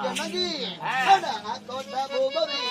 என்னங்கி தோட்ட பூபதி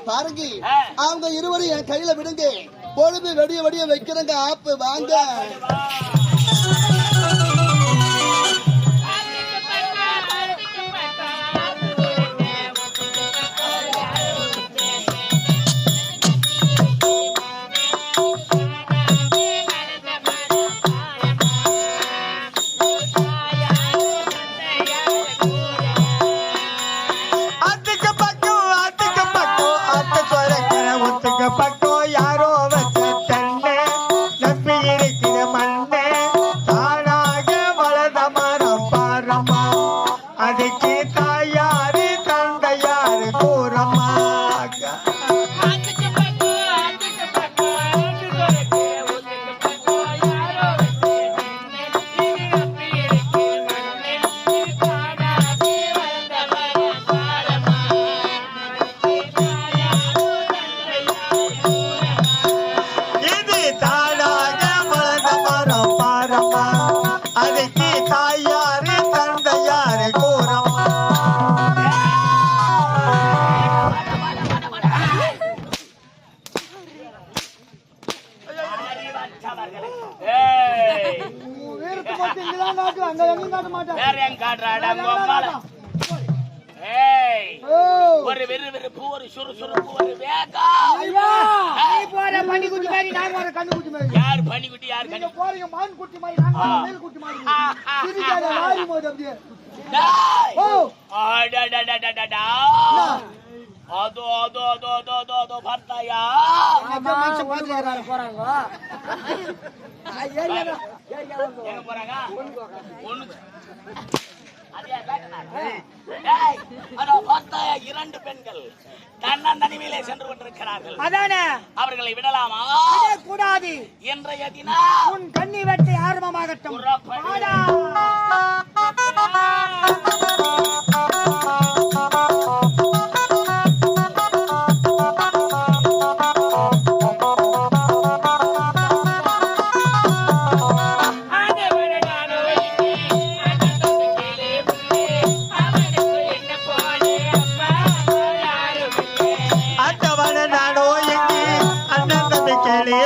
பாருங்க அவங்க இருவரும் என் கையில விடுங்க பொழுது வெடிய வெடிய வைக்கிறங்க ஆப்பு வாங்க ஒரு வெறுப்பு ஒரு சுறுசுறுப்பு ஒரு வேகம் பனிக்குட்டி மாதிரி நான் வர கண்ணுக்குட்டி மாதிரி யார் பனிக்குட்டி யார் கண்ணு போறீங்க மான் குட்டி மாதிரி நான் மேல் குட்டி மாதிரி சிரிக்காத வாரி மோது அப்படியே ஓ அடடடடடடா அதோ அதோ அதோ அதோ அதோ அதோ பார்த்தாயா மனுஷன் பாத்துறாங்க போறாங்க எங்க போறாங்க ஒண்ணு இரண்டு பெண்கள் தன்னந்தனிமையிலே சென்று கொண்டிருக்கிறார்கள். அதானே அவர்களை விடலாமா? கூடாது. இன்றைய தினம் உன் கண்ணி வெட்டை ஆரம்பமாகட்டும்.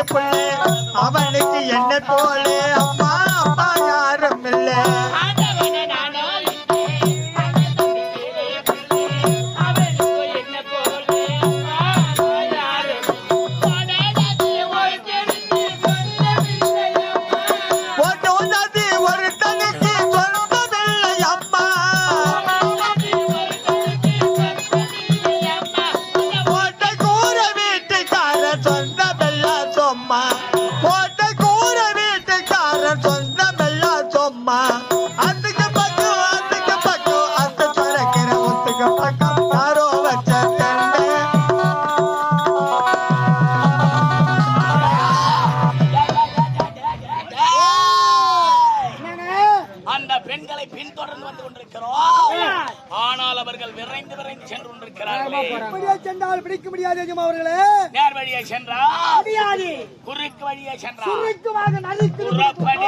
புள்ளே அவனுக்கு என்ன போலே அம்மா அப்பா யாரும் இல்லை அந்த பெண்களை பின்தொடர்ந்து வந்து கொண்டிருக்கிறோம். ஆனால் அவர்கள் விரைந்து விரைந்து சென்று கொண்டிருக்கிறார்களே. சென்றால் பிடிக்க முடியாது அவர்களே. நேர் வழியே சென்றா குறுக்கு வழியே சென்றா நரிக்கு